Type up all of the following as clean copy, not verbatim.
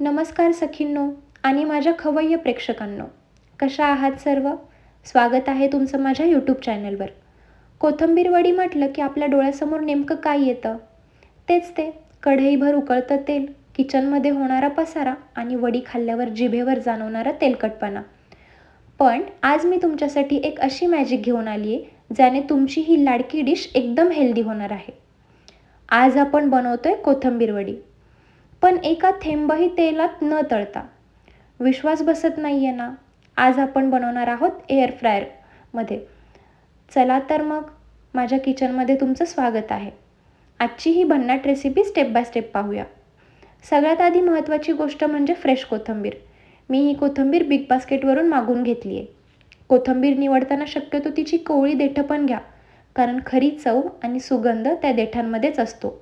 नमस्कार सखींनो आणि माझ्या खवय्य प्रेक्षकांनो, कशा आहात सर्व? स्वागत आहे तुमचं माझ्या यूट्यूब चॅनलवर. कोथिंबीर वडी म्हटलं की आपल्या डोळ्यासमोर नेमकं काय येतं? तेच ते कढईभर उकळतं तेल, किचनमध्ये होणारा पसारा आणि वडी खाल्ल्यावर जिभेवर जाणवणारा तेलकटपणा. पण आज मी तुमच्यासाठी एक अशी मॅजिक घेऊन आली आहे, ज्याने तुमची ही लाडकी डिश एकदम हेल्दी होणार आहे. आज आपण बनवतोय कोथिंबीर वडी, पण एका थेंबही तेलात न तळता. विश्वास बसत नाहीये ना? आज आपण बनवणार आहोत एअर फ्रायरमध्ये. चला तर मग माझ्या किचनमध्ये तुमचं स्वागत आहे. आजची ही भन्नाट रेसिपी स्टेप बाय स्टेप पाहूया. सगळ्यात आधी महत्त्वाची गोष्ट म्हणजे फ्रेश कोथिंबीर. मी ही कोथिंबीर बिग बास्केटवरून मागवून घेतली आहे. कोथिंबीर निवडताना शक्यतो तिची कोवळी देठं पण घ्या, कारण खरी चव आणि सुगंध त्या देठांमध्येच असतो.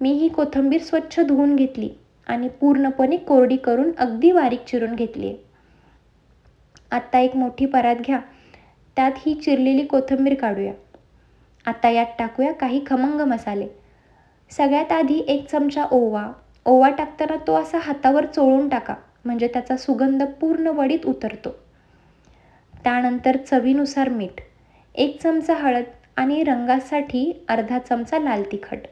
मी ही कोथिंबीर स्वच्छ धुवून घेतली आणि पूर्णपणे कोरडी करून अगदी बारीक चिरून घेतली आहे. आता एक मोठी परात घ्या, त्यात ही चिरलेली कोथिंबीर काढूया. आता यात टाकूया काही खमंग मसाले. सगळ्यात आधी 1 चमचा ओवा. ओवा टाकताना तो असा हातावर चोळून टाका, म्हणजे त्याचा सुगंध पूर्ण वडीत उतरतो. त्यानंतर चवीनुसार मीठ, 1 चमचा हळद आणि रंगासाठी अर्धा चमचा लाल तिखट,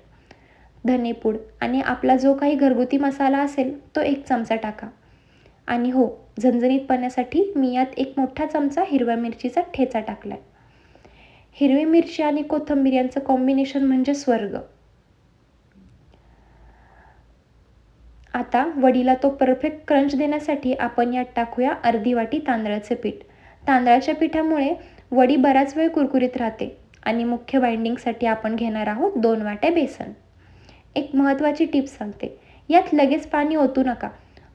धनेपूड आणि आपला जो काही घरगुती मसाला असेल तो 1 चमचा टाका. आणि हो, झणझणीतपणासाठी मी यात 1 मोठा चमचा हिरव्या मिरचीचा ठेचा टाकला आहे. हिरवी मिरची आणि कोथिंबीर यांचं कॉम्बिनेशन म्हणजे स्वर्ग. आता वडीला तो परफेक्ट क्रंच देण्यासाठी आपण यात टाकूया अर्धी वाटी तांदळाचे पीठ. तांदळाच्या पिठामुळे वडी बराच वेळ कुरकुरीत राहते. आणि मुख्य बाइंडिंगसाठी आपण घेणार आहोत 2 वाट्या बेसन. एक महत्त्वाची टिप्स सांगते, यात लगेच पाणी ओतू नका.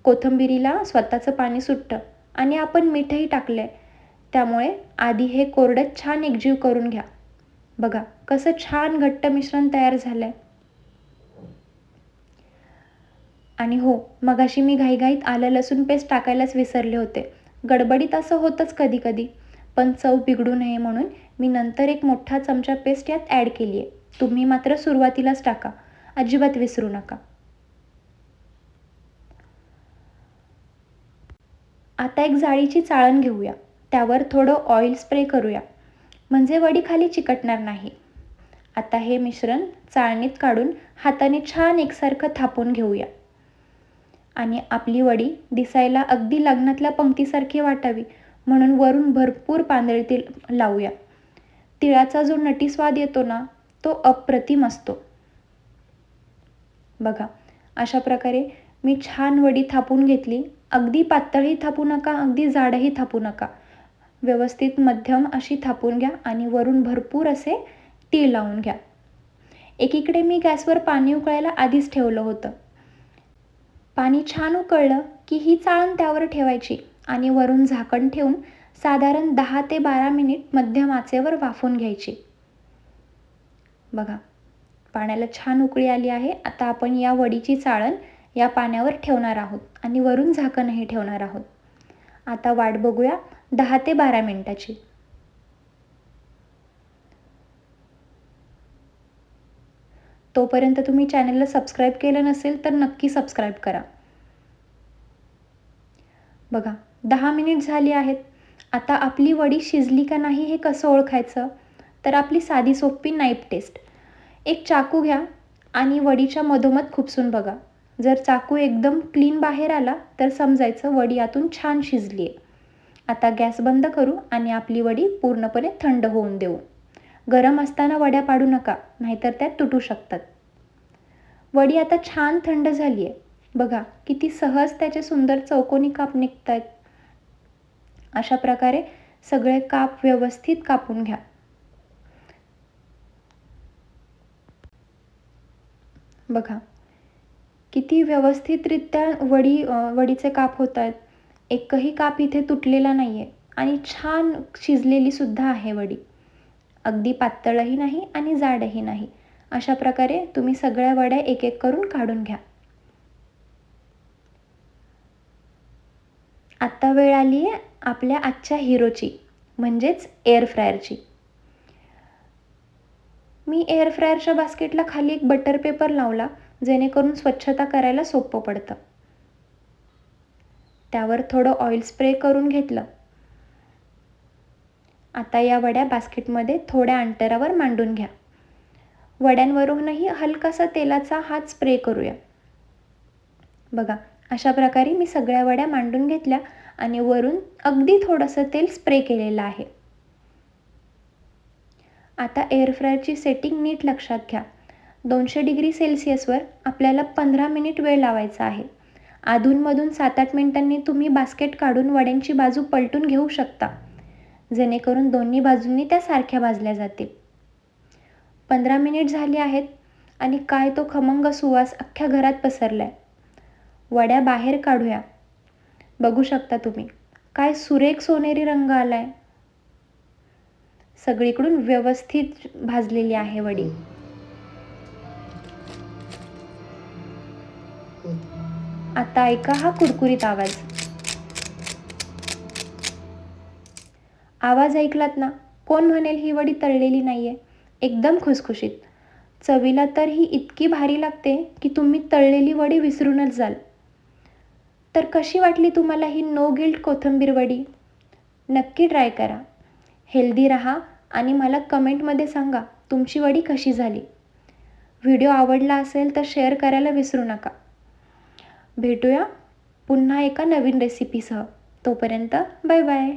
कोथिंबीरीला स्वतःचं पाणी सुटतं आणि आपण मीठही टाकलंय, त्यामुळे आधी हे कोरडं छान एकजीव करून घ्या. बघा कसं छान घट्ट मिश्रण तयार झालंय. आणि हो, मगाशी मी घाईघाईत आलं लसूण पेस्ट टाकायलाच विसरले होते. गडबडीत असं होतंच कधी कधी, पण चव बिघडू नये म्हणून मी नंतर 1 मोठा चमचा पेस्ट यात ॲड केली आहे. तुम्ही मात्र सुरुवातीलाच टाका, अजिबात विसरू नका. आता एक जाळीची चाळण घेऊया, त्यावर थोडं ऑइल स्प्रे करूया, म्हणजे वडी खाली चिकटणार नाही. आता हे मिश्रण चाळणीत काढून हाताने छान एकसारखं थापून घेऊया. आणि आपली वडी दिसायला अगदी लग्नातल्या पंक्तीसारखी वाटावी म्हणून वरून भरपूर पांढरे तेल लावूया. तिळाचा जो नटी स्वाद येतो ना, तो अप्रतिम असतो. बघा अशा प्रकारे मी छान वडी थापून घेतली. अगदी पातळही थापू नका, अगदी जाडही थापू नका. व्यवस्थित मध्यम अशी थापून घ्या आणि वरून भरपूर असे तीळ लावून घ्या. एकीकडे मी गॅसवर पाणी उकळायला आधीच ठेवलं होतं. पाणी छान उकळलं की ही चाळण त्यावर ठेवायची आणि वरून झाकण ठेवून साधारण 10 ते 12 मिनिट मध्यम आचेवर वाफवून घ्यायची. बघा पाण्याला छान उकळी आली आहे. आता आपण या वडीची चाळण या पाण्यावर ठेवणार आहोत आणि वरून झाकणही ठेवणार आहोत. आता वाट बघूया 10 ते 12 मिनिटाची. तोपर्यंत तुम्ही चॅनलला सबस्क्राईब केलं नसेल तर नक्की सबस्क्राईब करा. बघा 10 मिनिट झाली आहेत. आता आपली वडी शिजली का नाही हे कसं ओळखायचं? तर आपली साधी सोपी नाईफ टेस्ट. एक चाकू घ्या आणि वडीच्या मधोमध खुपसून बघा. जर चाकू एकदम क्लीन बाहेर आला तर समजायचं वडी आतून छान शिजली आहे. आता गॅस बंद करू आणि आपली वडी पूर्णपणे थंड होऊन देऊ. गरम असताना वड्या पाडू नका, नाहीतर त्या तुटू शकतात. वडी आता छान थंड झाली आहे. बघा किती सहज त्याचे सुंदर चौकोनी काप निघत आहेत. अशा प्रकारे सगळे काप व्यवस्थित कापून घ्या. बघा किती व्यवस्थितरित्या वडीचे काप होत आहेत. एकही काप इथे तुटलेला नाही आहे आणि छान शिजलेली सुद्धा आहे वडी. अगदी पातळही नाही आणि जाडही नाही. अशा प्रकारे तुम्ही सगळ्या वड्या एक एक करून काढून घ्या. आता वेळ आली आहे आपल्या आजच्या हिरोची, म्हणजेच एअर फ्रायरची. मी एअर फ्रायरच्या बास्केटला खाली एक बटर पेपर लावला, जेणेकरून स्वच्छता करायला सोपं पडतं. त्यावर थोडं ऑइल स्प्रे करून घेतलं. आता या वड्या बास्केटमध्ये थोड्या अंतरावर मांडून घ्या. वड्यांवरूनही हलकासा तेलाचा हात स्प्रे करूया. बघा, अशा प्रकारे मी सगळ्या वड्या मांडून घेतल्या आणि वरून अगदी थोडंसं तेल स्प्रे केलेलं आहे. आता एअर फ्रायरची सेटिंग नीट लक्षात घ्या. 200 डिग्री सेल्सिअसवर आपल्याला 15 मिनिट वेळ लावायचा आहे. अधूनमधून 7-8 मिनिटांनी तुम्ही बास्केट काढून वड्यांची बाजू पलटून घेऊ शकता, जेणेकरून दोन्ही बाजूंनी त्या सारख्या भाजल्या जातील. 15 मिनिट झाली आहेत आणि काय तो खमंग सुवास अख्ख्या घरात पसरलाय. वड्या बाहेर काढूया. बघू शकता तुम्ही, काय सुरेख सोनेरी रंग आलाय. सगळीकडून व्यवस्थित भाजलेली आहे वडी. आता ऐका हा कुरकुरीत आवाज. आवाज ऐकलात ना? कोण म्हणेल ही वडी तळलेली नाहीये? एकदम खुसखुशीत. चवीला तर ही इतकी भारी लागते की तुम्ही तळलेली वडी विसरूनच जाल. तर कशी वाटली तुम्हाला ही नो गिल्ट कोथिंबीर वडी? नक्की ट्राय करा. हेल्दी राहा आणि मला कमेंटमध्ये सांगा तुमची वडी कशी झाली. व्हिडिओ आवडला असेल तर शेअर करायला विसरू नका. भेटूया पुन्हा एका नवीन रेसिपीसह. तोपर्यंत बाय बाय.